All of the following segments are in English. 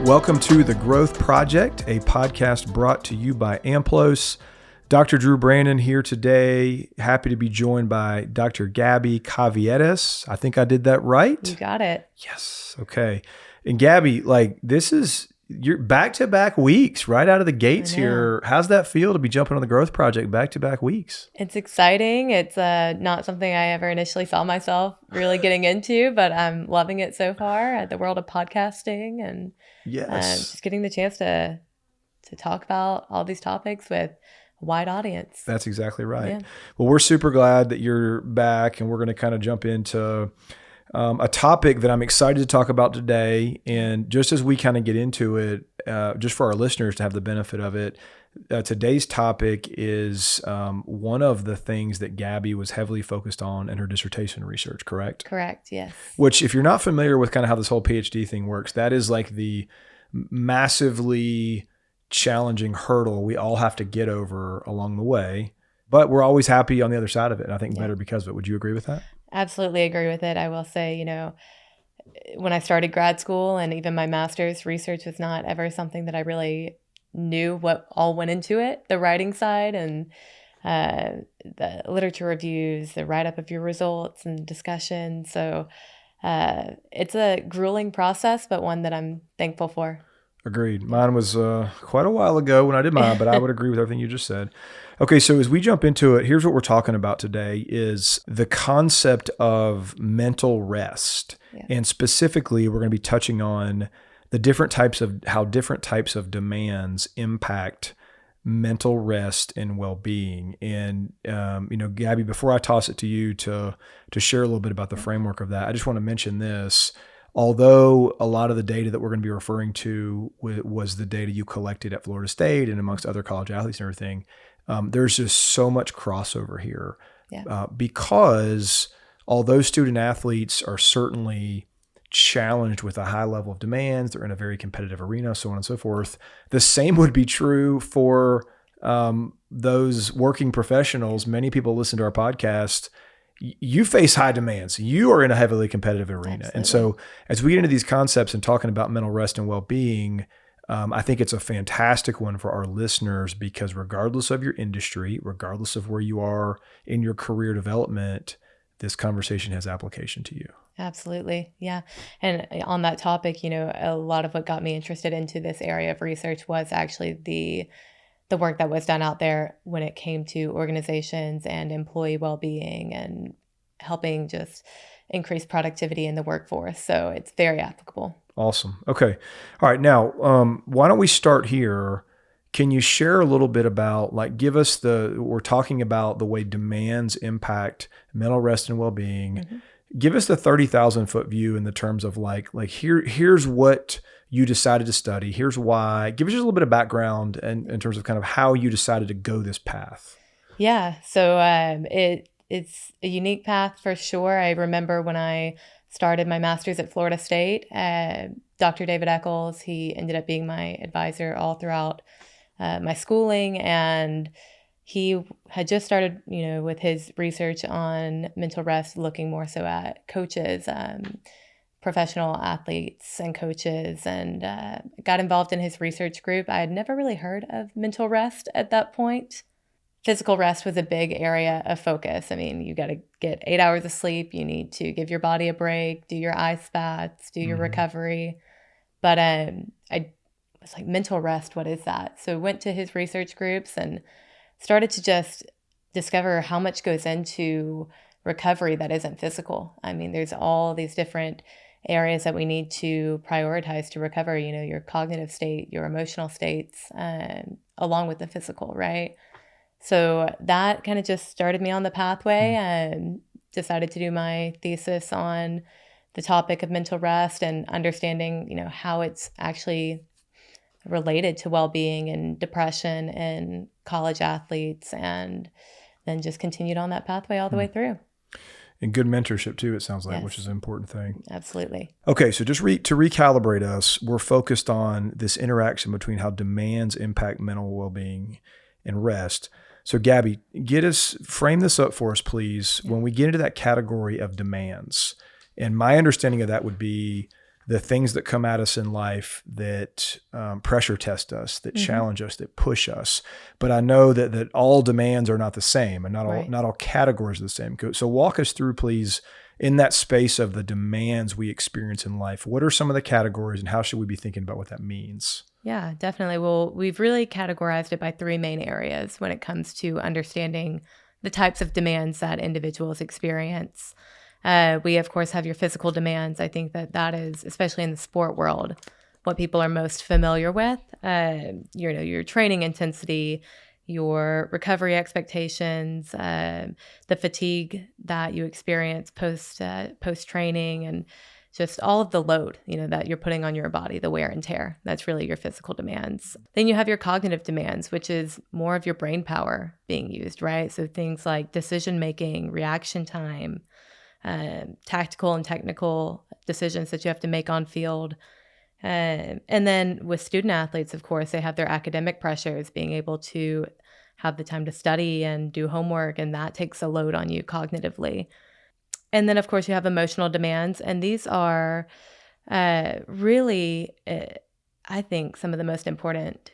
Welcome to The Growth Project, a podcast brought to you by AMPLOS. Dr. Drew Brannon here today. Happy to be joined by Dr. Gabriela Caviedes. I think I did that right. You got it. Yes. Okay. And Gabby, this is your back-to-back weeks right out of the gates here. How's that feel to be jumping on The Growth Project back-to-back weeks? It's exciting. It's not something I ever initially saw myself really getting into, but I'm loving it so far. The world of podcasting and just getting the chance to talk about all these topics with a wide audience. That's exactly right. Yeah. Well, we're super glad that you're back, and we're going to kind of jump into a topic that I'm excited to talk about today. And just as we kind of get into it, just for our listeners to have the benefit of it, today's topic is one of the things that Gabby was heavily focused on in her dissertation research, correct? Correct, yes. Which, if you're not familiar with kind of how this whole PhD thing works, that is like the massively challenging hurdle we all have to get over along the way. But we're always happy on the other side of it. And I think better because of it. Would you agree with that? Absolutely agree with it. I will say, when I started grad school and even my master's, research was not ever something that I really knew what all went into it. The writing side and the literature reviews, the write-up of your results and discussion. So it's a grueling process, but one that I'm thankful for. Agreed. Mine was quite a while ago when I did mine, but I would agree with everything you just said. Okay, so as we jump into it, here's what we're talking about today is the concept of mental rest. Yeah. And specifically, we're going to be touching on the different types of how different types of demands impact mental rest and well-being. And, Gabby, before I toss it to you to share a little bit about the framework of that, I just want to mention this. Although a lot of the data that we're going to be referring to was the data you collected at Florida State and amongst other college athletes and everything, there's just so much crossover here because although student athletes are certainly challenged with a high level of demands, they're in a very competitive arena, so on and so forth, the same would be true for those working professionals. Many people listen to our podcast. You face high demands. You are in a heavily competitive arena. Absolutely. And so as we get into these concepts and talking about mental rest and well-being, I think it's a fantastic one for our listeners because regardless of your industry, regardless of where you are in your career development, this conversation has application to you. Absolutely. Yeah. And on that topic, a lot of what got me interested into this area of research was actually the work that was done out there when it came to organizations and employee well-being and helping just increase productivity in the workforce. So it's very applicable. Awesome. Okay. All right. Now, why don't we start here? Can you share a little bit about, give us we're talking about the way demands impact mental rest and well-being. Mm-hmm. Give us the 30,000 foot view in the terms of here's what you decided to study. Here's why. Give us just a little bit of background in terms of kind of how you decided to go this path. Yeah. So it's a unique path for sure. I remember when I started my master's at Florida State, Dr. David Eccles, he ended up being my advisor all throughout my schooling. And he had just started, with his research on mental rest, looking more so at coaches, professional athletes and coaches, and got involved in his research group. I had never really heard of mental rest at that point. Physical rest was a big area of focus. I mean, you got to get 8 hours of sleep. You need to give your body a break, do your ice baths, do your recovery. But I was like, mental rest, what is that? So went to his research groups and started to just discover how much goes into recovery that isn't physical. I mean, there's all these different areas that we need to prioritize to recover, your cognitive state, your emotional states, along with the physical, right? So that kind of just started me on the pathway and decided to do my thesis on the topic of mental rest and understanding, how it's actually related to well-being and depression in college athletes, and then just continued on that pathway all the way through. And good mentorship too, it sounds like, yes. Which is an important thing. Absolutely. Okay, so just to recalibrate us, we're focused on this interaction between how demands impact mental well-being and rest. So Gabby, frame this up for us, please. Yeah. When we get into that category of demands, and my understanding of that would be the things that come at us in life that pressure test us, that challenge us, that push us. But I know that all demands are not the same, and not all categories are the same. So walk us through, please, in that space of the demands we experience in life. What are some of the categories, and how should we be thinking about what that means? Yeah, definitely. Well, we've really categorized it by three main areas when it comes to understanding the types of demands that individuals experience. We, of course, have your physical demands. I think that is, especially in the sport world, what people are most familiar with. Your training intensity, your recovery expectations, the fatigue that you experience post training, and just all of the load, that you're putting on your body, the wear and tear. That's really your physical demands. Then you have your cognitive demands, which is more of your brain power being used, right? So things like decision making, reaction time, tactical and technical decisions that you have to make on field. And then with student athletes, of course, they have their academic pressures, being able to have the time to study and do homework, and that takes a load on you cognitively. And then, of course, you have emotional demands, and these are really, I think, some of the most important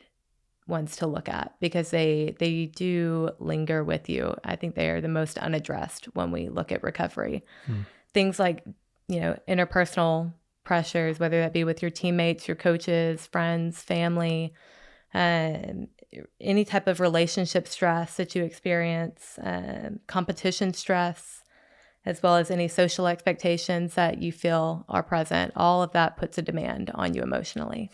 ones to look at, because they do linger with you. I think they are the most unaddressed when we look at recovery. Things like, interpersonal pressures, whether that be with your teammates, your coaches, friends, family, any type of relationship stress that you experience, competition stress, as well as any social expectations that you feel are present. All of that puts a demand on you emotionally.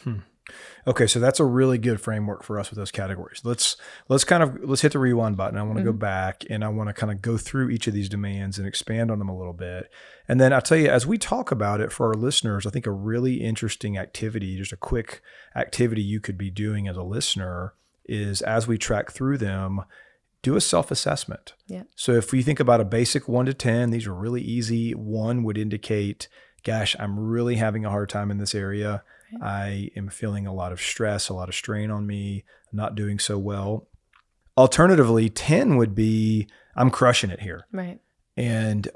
Okay, so that's a really good framework for us with those categories. Let's hit the rewind button. I want to go back, and I want to kind of go through each of these demands and expand on them a little bit. And then I'll tell you, as we talk about it for our listeners, I think a really interesting activity, just a quick activity you could be doing as a listener, is as we track through them, do a self-assessment. Yeah. So if we think about a basic 1 to 10, these are really easy. 1 would indicate, gosh, I'm really having a hard time in this area. Right. I am feeling a lot of stress, a lot of strain on me, not doing so well. Alternatively, 10 would be, I'm crushing it here. Right. And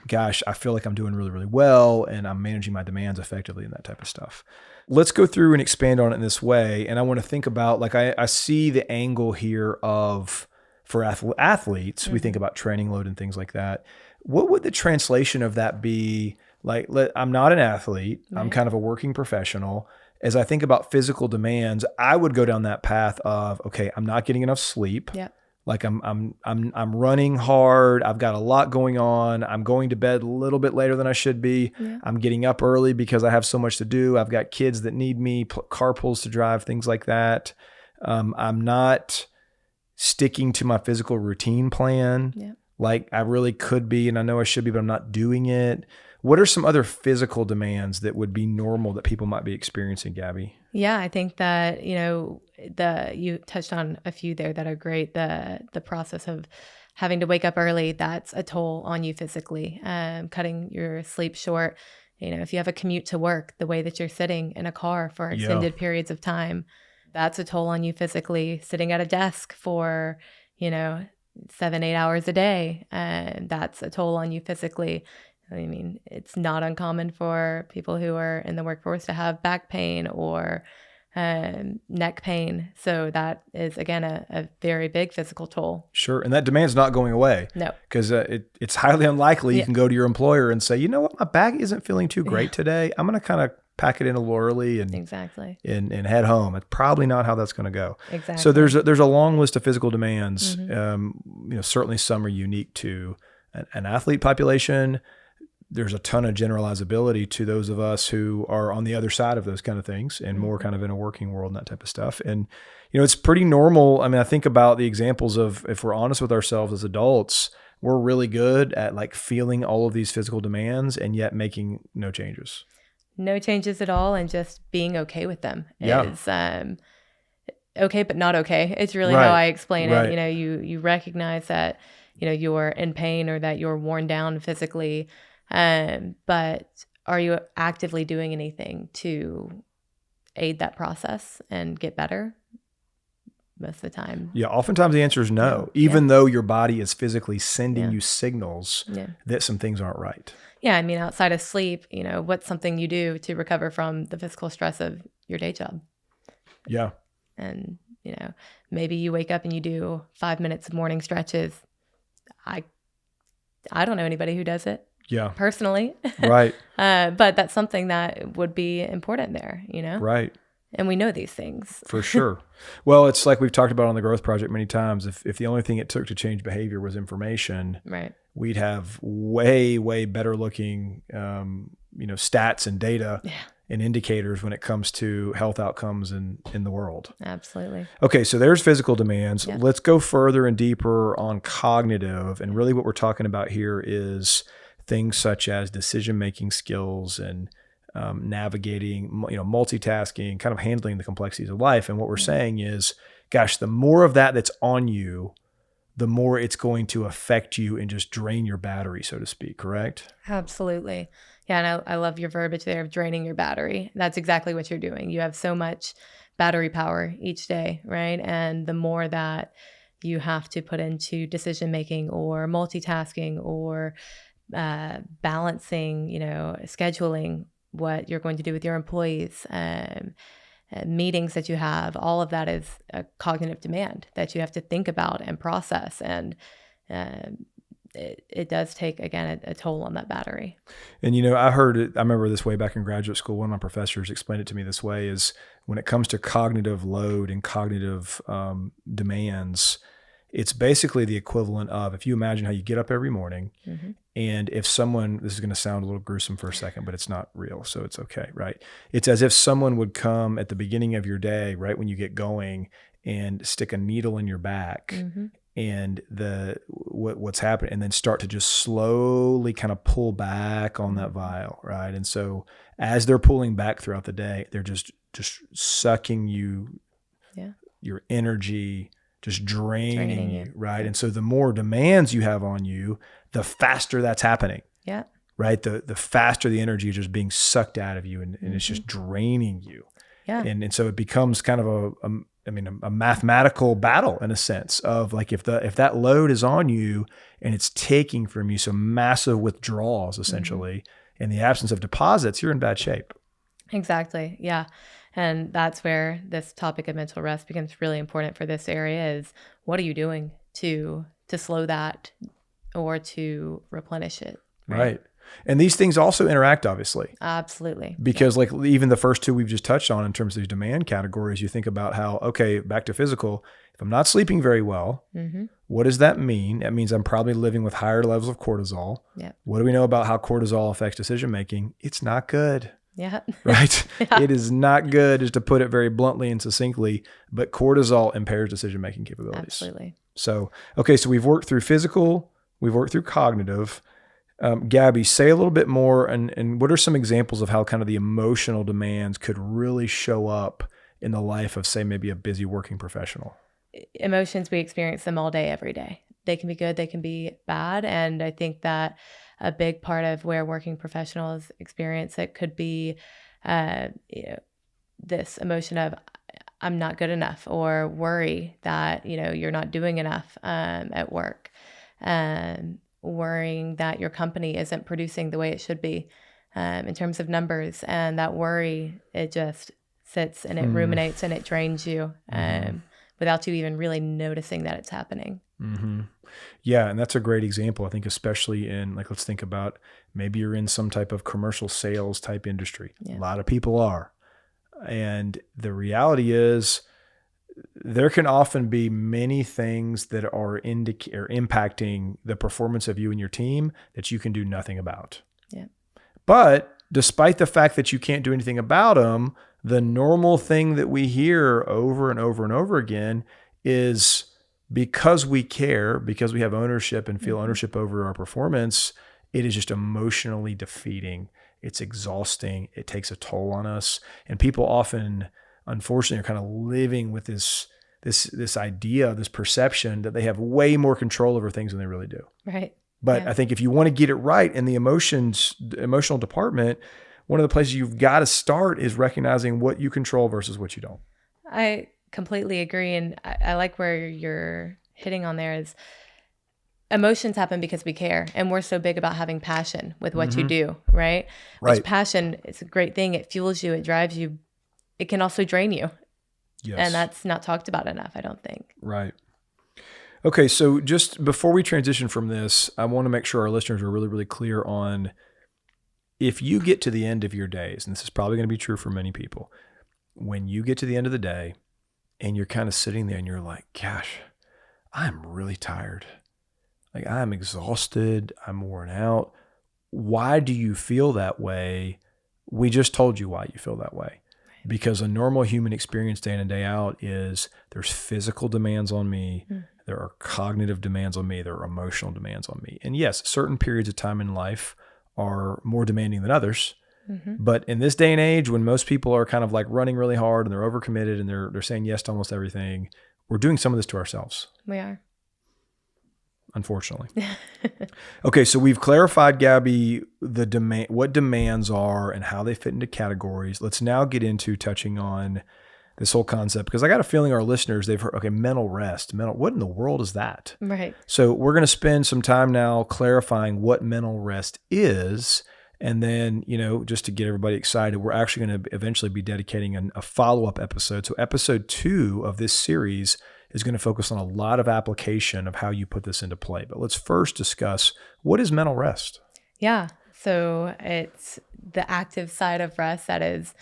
gosh, I feel like I'm doing really, really well, and I'm managing my demands effectively and that type of stuff. Let's go through and expand on it in this way. And I want to think about, like, I see the angle here of, for athletes, we think about training load and things like that. What would the translation of that be? Like, I'm not an athlete. Right. I'm kind of a working professional. As I think about physical demands, I would go down that path of, okay, I'm not getting enough sleep. Yep. Like I'm running hard. I've got a lot going on. I'm going to bed a little bit later than I should be. Yeah. I'm getting up early because I have so much to do. I've got kids that need me, carpools to drive, things like that. I'm not sticking to my physical routine plan. Yeah. Like I really could be, and I know I should be, but I'm not doing it. What are some other physical demands that would be normal that people might be experiencing, Gabby? Yeah, I think that, you touched on a few there that are great. The process of having to wake up early, that's a toll on you physically. Cutting your sleep short. If you have a commute to work, the way that you're sitting in a car for extended periods of time, that's a toll on you physically. Sitting at a desk for, 7-8 hours a day, that's a toll on you physically. I mean, it's not uncommon for people who are in the workforce to have back pain or neck pain. So that is, again, a very big physical toll. Sure. And that demand's not going away. No. Because it's highly unlikely you can go to your employer and say, you know what, my back isn't feeling too great today. I'm going to kind of pack it in a little early and head home. It's probably not how that's going to go. Exactly. So there's a long list of physical demands. Certainly some are unique to an athlete population. There's a ton of generalizability to those of us who are on the other side of those kind of things and more kind of in a working world and that type of stuff. And, it's pretty normal. I mean, I think about the examples of, if we're honest with ourselves as adults, we're really good at like feeling all of these physical demands and yet making no changes. No changes at all, and just being okay with them is okay, but not okay. It's really how I explain it. You recognize that, you're in pain or that you're worn down physically. But are you actively doing anything to aid that process and get better? most of the time. Yeah. Oftentimes the answer is no, even though your body is physically sending you signals that some things aren't right. Yeah. I mean, outside of sleep, what's something you do to recover from the physical stress of your day job? Yeah. And, maybe you wake up and you do 5 minutes of morning stretches. I don't know anybody who does it. Yeah. Personally. Right. But that's something that would be important there, Right. And we know these things. For sure. Well, it's like we've talked about on the Growth Project many times. If the only thing it took to change behavior was information, right, we'd have way, way better looking, stats and data and indicators when it comes to health outcomes in the world. Absolutely. Okay, so there's physical demands. Yep. Let's go further and deeper on cognitive. And really what we're talking about here is things such as decision-making skills and navigating, multitasking, kind of handling the complexities of life. And what we're saying is, gosh, the more of that's on you, the more it's going to affect you and just drain your battery, so to speak, correct? Absolutely. Yeah, and I love your verbiage there of draining your battery. That's exactly what you're doing. You have so much battery power each day, right? And the more that you have to put into decision-making or multitasking or balancing, scheduling what you're going to do with your employees, meetings that you have, all of that is a cognitive demand that you have to think about and process. And it does take, again, a toll on that battery. And, I remember this way back in graduate school. One of my professors explained it to me this way is when it comes to cognitive load and cognitive demands, it's basically the equivalent of, if you imagine how you get up every morning and if someone, this is going to sound a little gruesome for a second, but it's not real, so it's okay, right? It's as if someone would come at the beginning of your day, right when you get going, and stick a needle in your back and what's happening, and then start to just slowly kind of pull back on that vial, right? And so as they're pulling back throughout the day, they're just sucking your energy, just draining you, right? And so the more demands you have on you, the faster that's happening. Yeah. Right? The faster the energy is just being sucked out of you and it's just draining you. Yeah. And so it becomes kind of a mathematical battle in a sense of like, if that load is on you and it's taking from you some massive withdrawals, essentially, in the absence of deposits, you're in bad shape. Exactly. Yeah. And that's where this topic of mental rest becomes really important for this area is, what are you doing to slow that or to replenish it? Right. And these things also interact, obviously. Absolutely. Because like even the first two we've just touched on in terms of these demand categories, you think about how, okay, back to physical, if I'm not sleeping very well, what does that mean? That means I'm probably living with higher levels of cortisol. Yep. What do we know about how cortisol affects decision-making? It's not good. Yeah. Right? Yeah. It is not good, just to put it very bluntly and succinctly, but cortisol impairs decision-making capabilities. Absolutely. So, okay, so we've worked through physical, we've worked through cognitive. Gabby, say a little bit more, and what are some examples of how kind of the emotional demands could really show up in the life of, say, maybe a busy working professional? Emotions, we experience them all day, every day. They can be good, they can be bad. And I think that a big part of where working professionals experience it could be this emotion of, I'm not good enough, or worry that, you're not doing enough at work. Worrying that your company isn't producing the way it should be in terms of numbers. And that worry, it just sits and it ruminates and it drains you without you even really noticing that it's happening. Yeah, and that's a great example. I think especially in, like, let's think about maybe you're in some type of commercial sales type industry. Yeah. A lot of people are. And the reality is there can often be many things that are impacting the performance of you and your team that you can do nothing about. Yeah. But despite the fact that you can't do anything about them, the normal thing that we hear over and over and over again is, because we care, because we have ownership and feel ownership over our performance, it is just emotionally defeating. It's exhausting. It takes a toll on us. And people often, unfortunately, are kind of living with this idea, this perception that they have way more control over things than they really do. Right. But I think if you want to get it right in the emotional department, one of the places you've got to start is recognizing what you control versus what you don't. I completely agree. And I like where you're hitting on there is emotions happen because we care. And we're so big about having passion with what you do, right? Which Right. passion is a great thing. It fuels you, it drives you. It can also drain you. Yes. And that's not talked about enough, I don't think. Right. Okay, so just before we transition from this, I want to make sure our listeners are really, really clear on if you get to the end of your days, and this is probably going to be true for many people, when you get to the end of the day and you're kind of sitting there and you're like, gosh, I'm really tired. Like I'm exhausted. I'm worn out. Why do you feel that way? We just told you why you feel that way. Because a normal human experience day in and day out is there's physical demands on me. There are cognitive demands on me. There are emotional demands on me. And yes, certain periods of time in life are more demanding than others. But in this day and age, when most people are kind of like running really hard and they're overcommitted and they're saying yes to almost everything, we're doing some of this to ourselves. We are. Unfortunately. Okay, so we've clarified, Gabby, what demands are and how they fit into categories. Let's now get into touching on this whole concept, because I got a feeling our listeners, they've heard, okay, mental rest. What in the world is that? Right. So we're going to spend some time now clarifying what mental rest is. And then, just to get everybody excited, we're actually going to eventually be dedicating a follow-up episode. So episode 2 of this series is going to focus on a lot of application of how you put this into play. But let's first discuss, what is mental rest? Yeah. So it's the active side of rest that is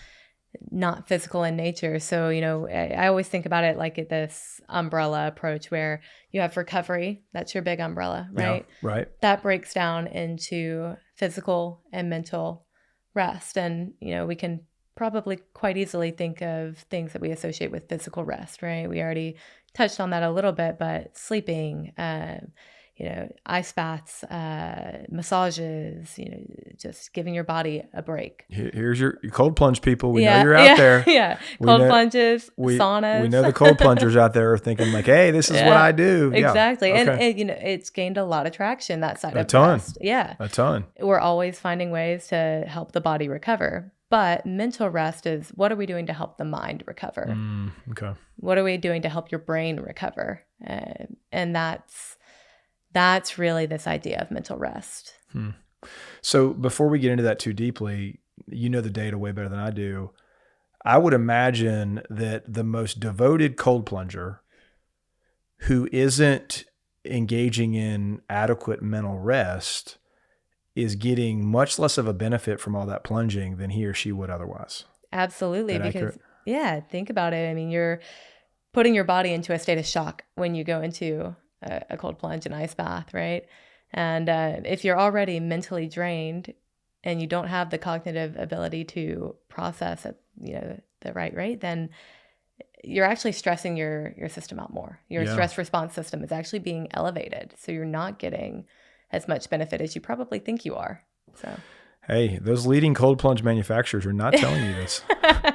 not physical in nature. So, I always think about it like this umbrella approach where you have recovery. That's your big umbrella, right? Yeah, right. That breaks down into physical and mental rest. And, we can probably quite easily think of things that we associate with physical rest, right? We already touched on that a little bit, but sleeping, ice baths, massages, just giving your body a break. Here's your cold plunge people. We know you're out there. Yeah. Cold plunges, saunas. We know the cold plungers out there are thinking like, hey, this is what I do. Exactly. Yeah. Okay. And, it's gained a lot of traction, that side of rest. Yeah. A ton. We're always finding ways to help the body recover. But mental rest is, what are we doing to help the mind recover? Okay. What are we doing to help your brain recover? And that's really this idea of mental rest. So before we get into that too deeply, you know the data way better than I do. I would imagine that the most devoted cold plunger who isn't engaging in adequate mental rest is getting much less of a benefit from all that plunging than he or she would otherwise. Absolutely. Because, think about it. I mean, you're putting your body into a state of shock when you go into a cold plunge, an ice bath, right? And if you're already mentally drained and you don't have the cognitive ability to process at the right rate, then you're actually stressing your system out more. Your stress response system is actually being elevated. So you're not getting as much benefit as you probably think you are. So, hey, those leading cold plunge manufacturers are not telling you this.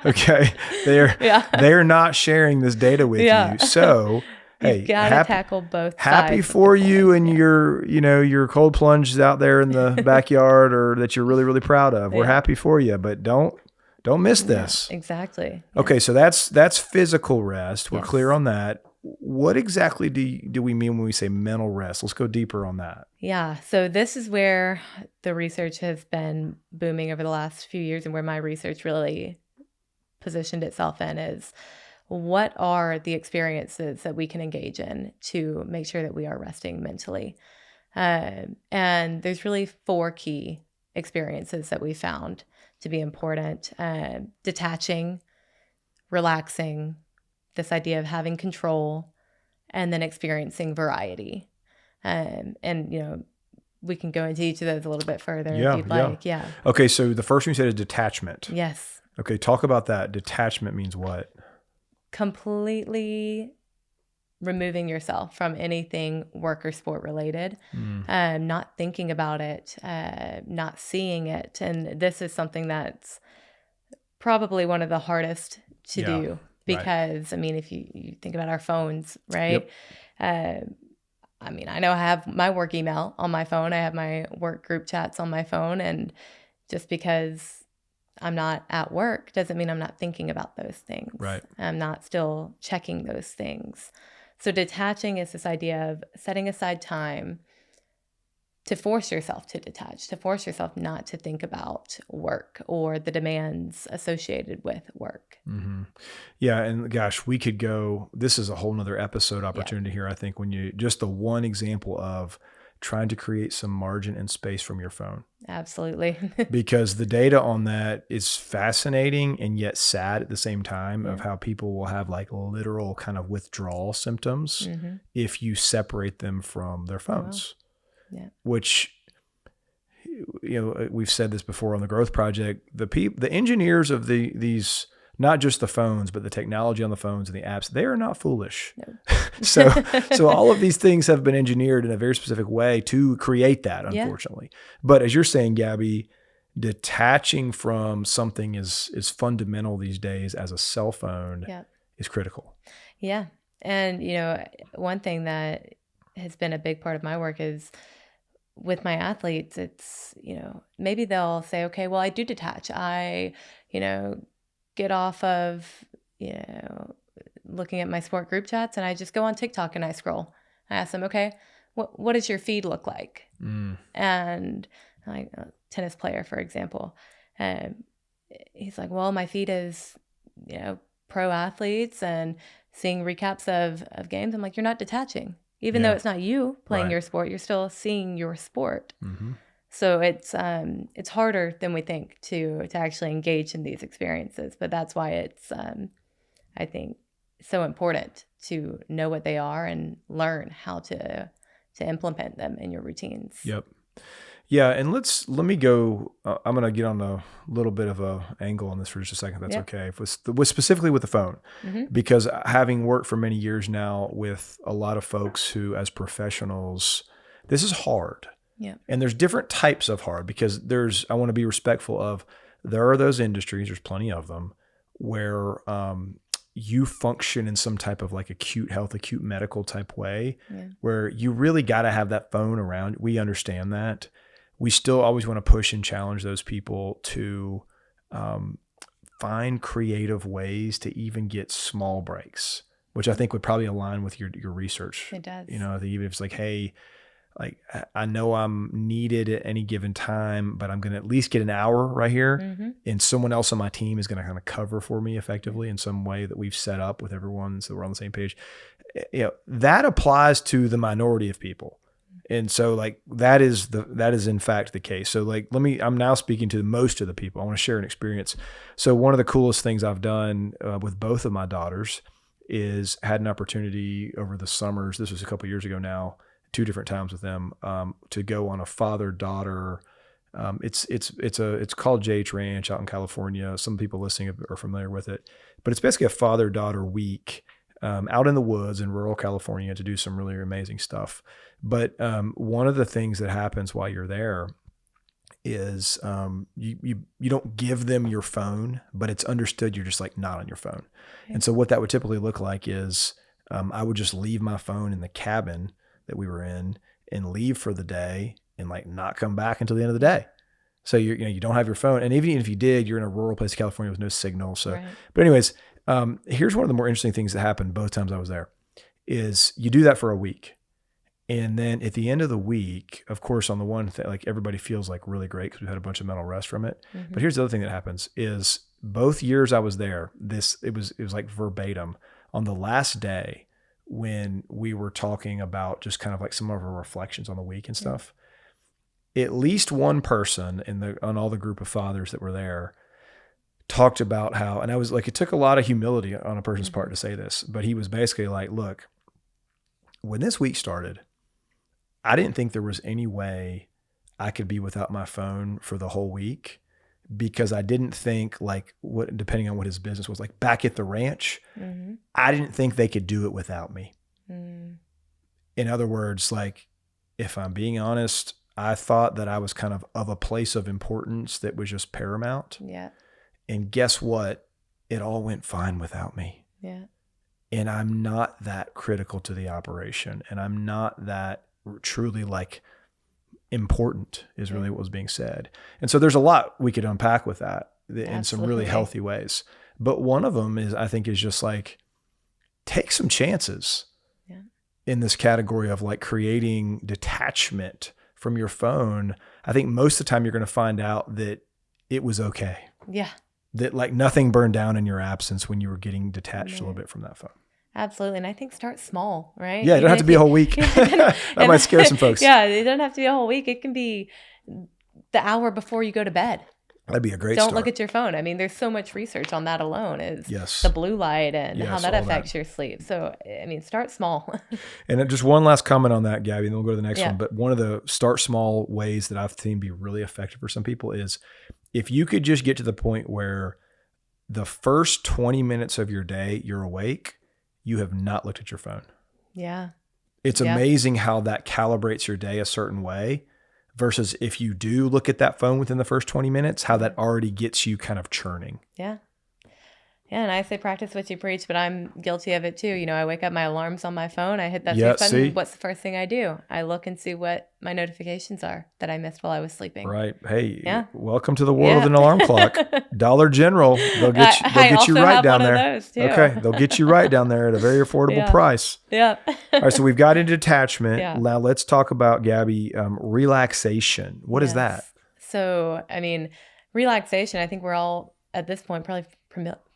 Okay, they're not sharing this data with you. So, hey, you gotta tackle both. Happy for you and your cold plunges out there in the backyard, or that you're really, really proud of. We're happy for you, but don't miss this. Yeah, exactly. Okay, so that's physical rest. We're clear on that. What exactly do we mean when we say mental rest? Let's go deeper on that. Yeah. So this is where the research has been booming over the last few years, and where my research really positioned itself in is, what are the experiences that we can engage in to make sure that we are resting mentally? And there's really 4 key experiences that we found to be important. Detaching, relaxing, this idea of having control, and then experiencing variety. And we can go into each of those a little bit further if you'd like. Yeah. Okay, so the first one you said is detachment. Yes. Okay, talk about that. Detachment means what? Completely removing yourself from anything work or sport related, not thinking about it, not seeing it. And this is something that's probably one of the hardest to do. Because, I mean, if you think about our phones, right? Yep. I know I have my work email on my phone. I have my work group chats on my phone. And just because I'm not at work doesn't mean I'm not thinking about those things. Right. I'm not still checking those things. So detaching is this idea of setting aside time to force yourself to detach, to force yourself not to think about work or the demands associated with work. Mm-hmm. Yeah. And gosh, we could go, this is a whole nother episode opportunity here. I think when you, just the one example of trying to create some margin and space from your phone. Absolutely. Because the data on that is fascinating and yet sad at the same time of how people will have like literal kind of withdrawal symptoms if you separate them from their phones. Yeah. Which, you know, we've said this before on the Growth Project, the engineers of these, not just the phones, but the technology on the phones and the apps, they are not foolish. No. So all of these things have been engineered in a very specific way to create that, unfortunately. But as you're saying, Gabby, detaching from something is fundamental these days as a cell phone is critical. Yeah. And, you know, one thing that has been a big part of my work is with my athletes, it's, you know, maybe they'll say, okay, well, I do detach. I, you know, get off of, you know, looking at my sport group chats and I just go on TikTok and I scroll. I ask them, okay, what does your feed look like? And like a tennis player, for example, he's like, well, my feed is, you know, pro athletes and seeing recaps of games. I'm like, you're not detaching. Even though it's not you playing your sport, you're still seeing your sport. So it's harder than we think to actually engage in these experiences. But that's why it's, I think, so important to know what they are and learn how to implement them in your routines. Yep. Yeah, and let me go. I'm going to get on a little bit of a angle on this for just a second. That's okay. With specifically with the phone, because having worked for many years now with a lot of folks who, as professionals, this is hard. Yeah. And there's different types of hard because I want to be respectful of, there are those industries, there's plenty of them, where you function in some type of like acute health, acute medical type way, where you really got to have that phone around. We understand that. We still always want to push and challenge those people to find creative ways to even get small breaks, which I think would probably align with your research. It does. You know, even if it's like, hey, like I know I'm needed at any given time, but I'm going to at least get an hour right here. And someone else on my team is going to kind of cover for me effectively in some way that we've set up with everyone. So we're on the same page. You know, that applies to the minority of people. And so like, that is in fact the case. So like, I'm now speaking to most of the people. I want to share an experience. So one of the coolest things I've done with both of my daughters is had an opportunity over the summers. This was a couple of years ago now, 2 different times with them, to go on a father-daughter. It's called JH Ranch out in California. Some people listening are familiar with it, but it's basically a father-daughter week out in the woods in rural California to do some really amazing stuff. But one of the things that happens while you're there is you don't give them your phone, but it's understood you're just like not on your phone. Okay. And so what that would typically look like is I would just leave my phone in the cabin that we were in and leave for the day and like not come back until the end of the day. So you don't have your phone. And even if you did, you're in a rural place of California with no signal. So, But anyways, here's one of the more interesting things that happened both times I was there is you do that for a week. And then at the end of the week, of course, on the one thing, like everybody feels like really great because we had a bunch of mental rest from it. But here's the other thing that happens is both years I was there, it was like verbatim on the last day, when we were talking about just kind of like some of our reflections on the week and stuff, at least one person on all the group of fathers that were there talked about how, and I was like, it took a lot of humility on a person's part to say this, but he was basically like, look, when this week started, I didn't think there was any way I could be without my phone for the whole week, because I didn't think like depending on what his business was like back at the ranch, I didn't think they could do it without me. In other words, like if I'm being honest, I thought that I was kind of a place of importance that was just paramount. Yeah. And guess what? It all went fine without me. Yeah. And I'm not that critical to the operation. And I'm not that truly like important is really what was being said. And so there's a lot we could unpack with that. in some really Absolutely. healthy ways. But one of them is, I think, is just like, take some chances Yeah. in this category of like creating detachment from your phone. I think most of the time you're going to find out that it was okay. Yeah. That like nothing burned down in your absence when you were getting detached a little bit from that phone. Absolutely. And I think start small, right? Yeah, it don't have to be a whole week. That might scare some folks. Yeah, it doesn't have to be a whole week. It can be the hour before you go to bed. That'd be a great Don't start. look at your phone. I mean, there's so much research on that alone, is Yes. the blue light and how Yes, that all affects that. your sleep. So, I mean, start small. And just one last comment on that, Gabby, and then we'll go to the next Yeah. one. But one of the start small ways that I've seen be really effective for some people is if you could just get to the point where the first 20 minutes of your day you're awake, you have not looked at your phone. Yeah. It's Yeah. amazing how that calibrates your day a certain way versus if you do look at that phone within the first 20 minutes, how that already gets you kind of churning. Yeah. Yeah, and I say practice what you preach, but I'm guilty of it too. You know, I wake up, my alarm's on my phone. I hit that Yeah, snooze button. see? What's the first thing I do? I look and see what my notifications are that I missed while I was sleeping. Right. Hey, Yeah. welcome to the world of Yeah. an alarm clock. Dollar General, they'll get you, I get you also right have down one of there. those, too. Okay, they'll get you right down there at a very affordable Yeah. price. Yeah. All right, so we've got into detachment. Yeah. Now let's talk about, Gabby, relaxation. What is that? Yes. So, I mean, relaxation, I think we're all at this point probably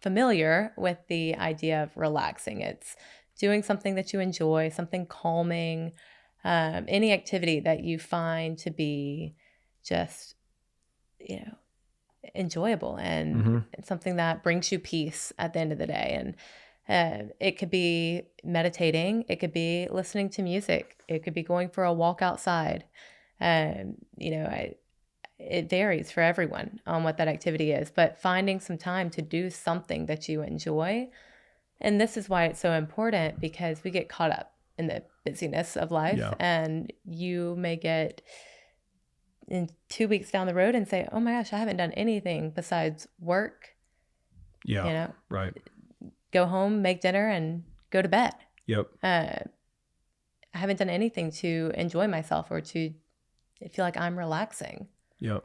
familiar with the idea of relaxing. It's doing something that you enjoy, something calming, any activity that you find to be just, enjoyable and something that brings you peace at the end of the day. And it could be meditating. It could be listening to music. It could be going for a walk outside. It varies for everyone on what that activity is, but finding some time to do something that you enjoy. And this is why it's so important, because we get caught up in the busyness of life. Yeah. And you may get in 2 weeks down the road and say, oh my gosh, I haven't done anything besides work. Yeah. Right. Go home, make dinner, and go to bed. Yep. I haven't done anything to enjoy myself or to feel like I'm relaxing. Yep.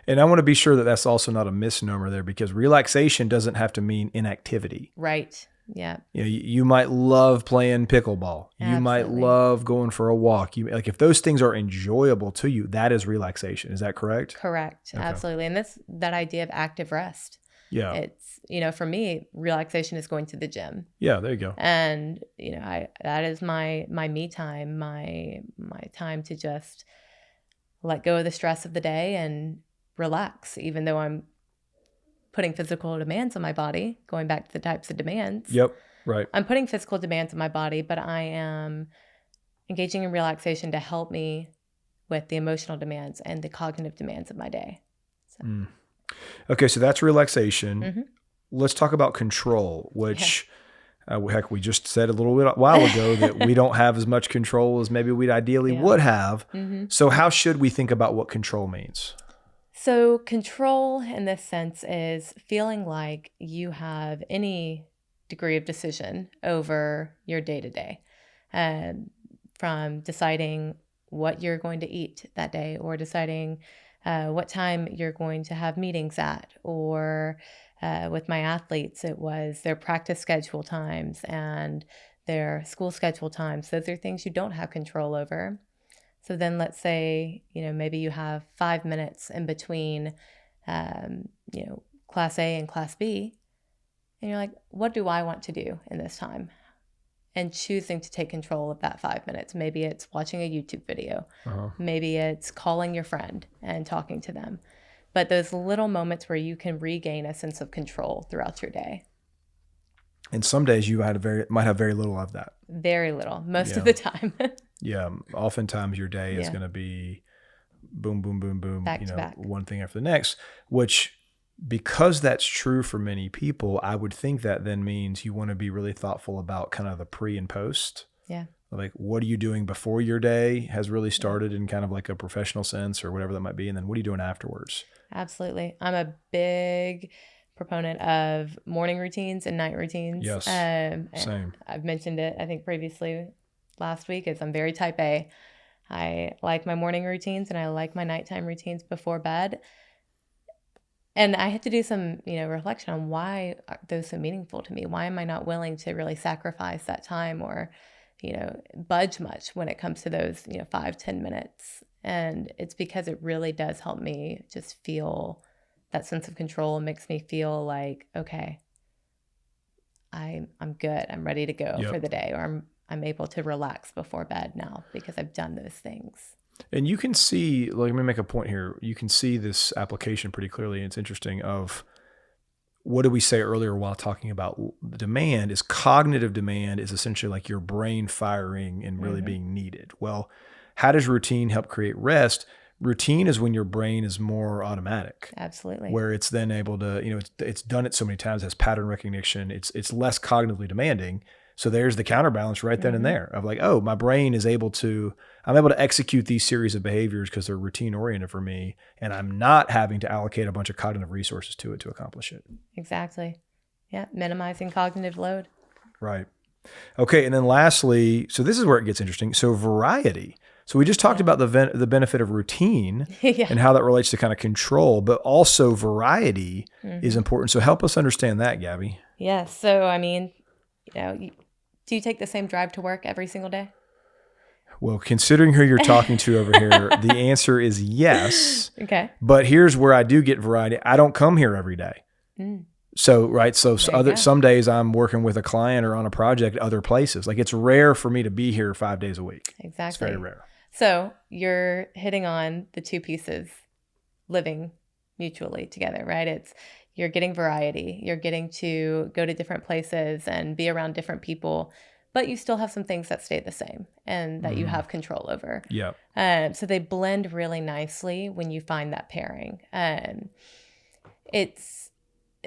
And I want to be sure that that's also not a misnomer there, because relaxation doesn't have to mean inactivity. Right. Yeah. You might love playing pickleball. You might Absolutely. love going for a walk. Like if those things are enjoyable to you, that is relaxation. Is that correct? Correct. Okay. Absolutely. And that idea of active rest. Yeah. It's, for me, relaxation is going to the gym. Yeah, there you go. And, that is my me time, my time to just let go of the stress of the day and relax, even though I'm putting physical demands on my body, going back to the types of demands. Yep. Right. I'm putting physical demands on my body, but I am engaging in relaxation to help me with the emotional demands and the cognitive demands of my day. So. Okay, so that's relaxation. Mm-hmm. Let's talk about control, which, heck, we just said a while ago that we don't have as much control as maybe we'd ideally would have. Mm-hmm. So how should we think about what control means? So control in this sense is feeling like you have any degree of decision over your day-to-day, from deciding what you're going to eat that day, or deciding what time you're going to have meetings at, or with my athletes, it was their practice schedule times and their school schedule times. Those are things you don't have control over. So then let's say, maybe you have 5 minutes in between, class A and class B. And you're like, what do I want to do in this time? And choosing to take control of that 5 minutes. Maybe it's watching a YouTube video. Maybe it's calling your friend and talking to them. But those little moments where you can regain a sense of control throughout your day. And some days you might have very little of that. Very little, most of the time. Yeah. Oftentimes your day is going to be boom, boom, boom, boom, back to back. one thing after the next, which, because that's true for many people, I would think that then means you want to be really thoughtful about kind of the pre and post. Yeah. Like, what are you doing before your day has really started in kind of like a professional sense or whatever that might be? And then what are you doing afterwards? Absolutely. I'm a big proponent of morning routines and night routines. Yes. Same. I've mentioned it, I think previously last week, is I'm very type A. I like my morning routines and I like my nighttime routines before bed. And I had to do some, reflection on why are those so meaningful to me. Why am I not willing to really sacrifice that time or, budge much when it comes to those, 5-10 minutes? And it's because it really does help me just feel that sense of control. It makes me feel like, okay, I'm good. I'm ready to go for the day, or I'm able to relax before bed now because I've done those things. And you can see, let me make a point here. You can see this application pretty clearly. And it's interesting of what did we say earlier while talking about the demand is cognitive demand is essentially like your brain firing and really being needed. Well, how does routine help create rest? Routine is when your brain is more automatic. Absolutely. Where it's then able to, it's done it so many times, has pattern recognition. It's less cognitively demanding. So there's the counterbalance right then and there of like, oh, my brain is I'm able to execute these series of behaviors because they're routine oriented for me. And I'm not having to allocate a bunch of cognitive resources to it to accomplish it. Exactly. Yeah. Minimizing cognitive load. Right. Okay. And then lastly, so this is where it gets interesting. So variety. So we just talked about the benefit of routine and how that relates to kind of control, but also variety is important. So help us understand that, Gabby. Yeah. So, I mean, do you take the same drive to work every single day? Well, considering who you're talking to over here, the answer is yes. Okay. But here's where I do get variety. I don't come here every day. So, right. So some days I'm working with a client or on a project other places. Like it's rare for me to be here 5 days a week. Exactly. It's very rare. So you're hitting on the two pieces living mutually together, right? You're getting variety. You're getting to go to different places and be around different people, but you still have some things that stay the same and that you have control over. Yeah. So they blend really nicely when you find that pairing.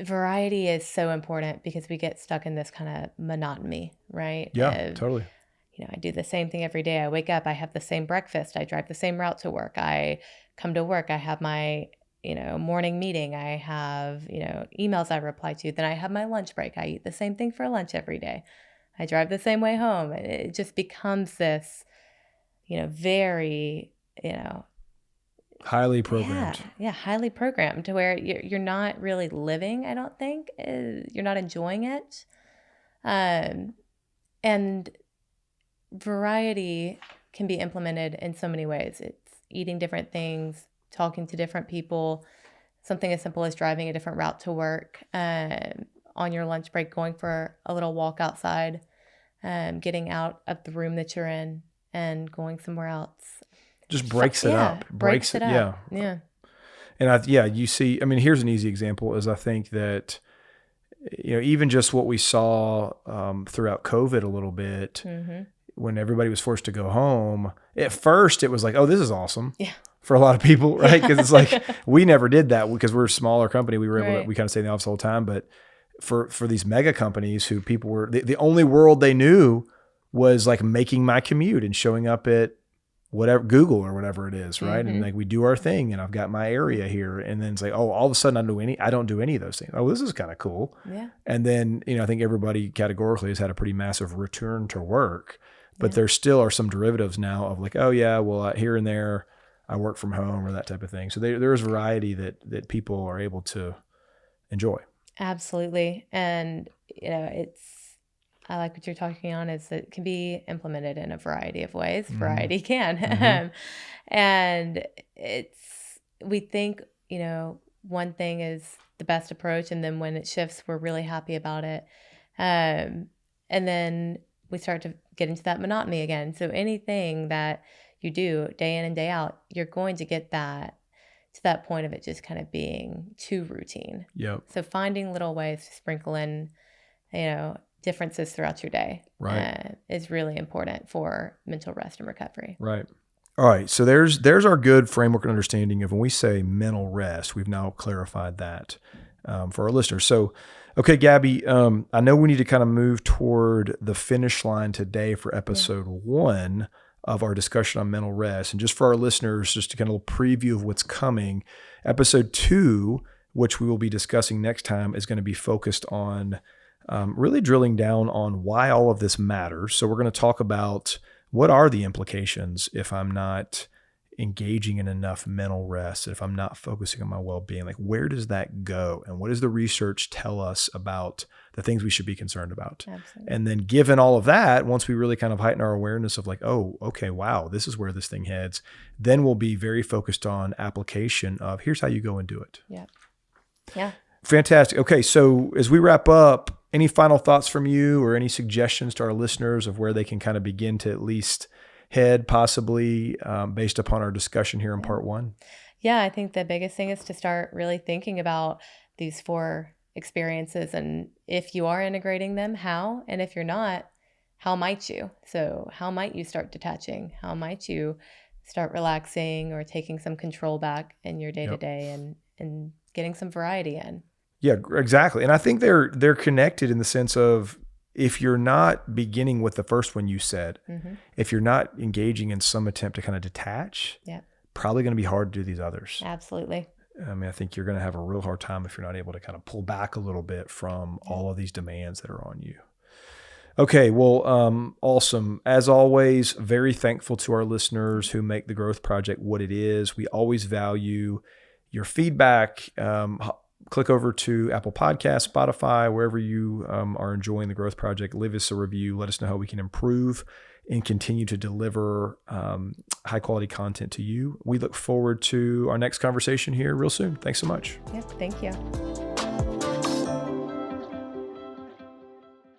Variety is so important because we get stuck in this kind of monotony, right? Yeah, totally. I do the same thing every day. I wake up, I have the same breakfast. I drive the same route to work. I come to work. I have my, morning meeting. I have, emails I reply to. Then I have my lunch break. I eat the same thing for lunch every day. I drive the same way home. It just becomes this, very, highly programmed. Yeah, highly programmed to where you're not really living, I don't think. You're not enjoying it. And variety can be implemented in so many ways. It's eating different things, talking to different people, something as simple as driving a different route to work, on your lunch break, going for a little walk outside, getting out of the room that you're in and going somewhere else. Just breaks it up. Breaks it up. Yeah. And you see, I mean, here's an easy example is I think that, even just what we saw throughout COVID a little bit, when everybody was forced to go home, at first it was like, oh, this is awesome. Yeah. For a lot of people, right? Because it's like, we never did that because we're a smaller company. We were able to, we kind of stayed in the office the whole time. But for these mega companies who people were, the only world they knew was like making my commute and showing up at whatever, Google or whatever it is, right? And like we do our thing and I've got my area here. And then it's like, oh, all of a sudden I don't do any of those things. Oh, this is kind of cool. Yeah. And then, I think everybody categorically has had a pretty massive return to work. But there still are some derivatives now of like, oh yeah, well here and there I work from home or that type of thing. So there is variety that people are able to enjoy. Absolutely. And, I like what you're talking on is it can be implemented in a variety of ways. Variety can. And we think, one thing is the best approach. And then when it shifts, we're really happy about it. And then we start to get into that monotony again. So anything that you do day in and day out, you're going to get that to that point of it just kind of being too routine. Yep. So finding little ways to sprinkle in, differences throughout your day is really important for mental rest and recovery. Right. All right. So there's our good framework and understanding of when we say mental rest. We've now clarified that for our listeners. So, okay, Gabby, I know we need to kind of move toward the finish line today for episode 1 of our discussion on mental rest. And just for our listeners, just to kind of a preview of what's coming, episode 2, which we will be discussing next time, is going to be focused on really drilling down on why all of this matters. So we're going to talk about what are the implications if I'm not engaging in enough mental rest, if I'm not focusing on my well-being, like where does that go? And what does the research tell us about the things we should be concerned about? Absolutely. And then given all of that, once we really kind of heighten our awareness of like, oh, okay, wow, this is where this thing heads, then we'll be very focused on application of here's how you go and do it. Yeah. Yeah. Fantastic. Okay. So as we wrap up, any final thoughts from you or any suggestions to our listeners of where they can kind of begin to at least head, possibly based upon our discussion here in part one? Yeah, I think the biggest thing is to start really thinking about these 4 experiences, and if you are integrating them, how, and if you're not, how might you? So how might you start detaching? How might you start relaxing or taking some control back in your day-to-day and getting some variety in? Yeah, exactly. And I think they're connected in the sense of, if you're not beginning with the first one you said, if you're not engaging in some attempt to kind of detach, probably going to be hard to do these others. Absolutely. I mean, I think you're going to have a real hard time if you're not able to kind of pull back a little bit from all of these demands that are on you. Okay, well, awesome. As always, very thankful to our listeners who make the Growth Project what it is. We always value your feedback. Click over to Apple Podcasts, Spotify, wherever you are enjoying the Growth Project. Leave us a review. Let us know how we can improve and continue to deliver high quality content to you. We look forward to our next conversation here real soon. Thanks so much. Yes, thank you.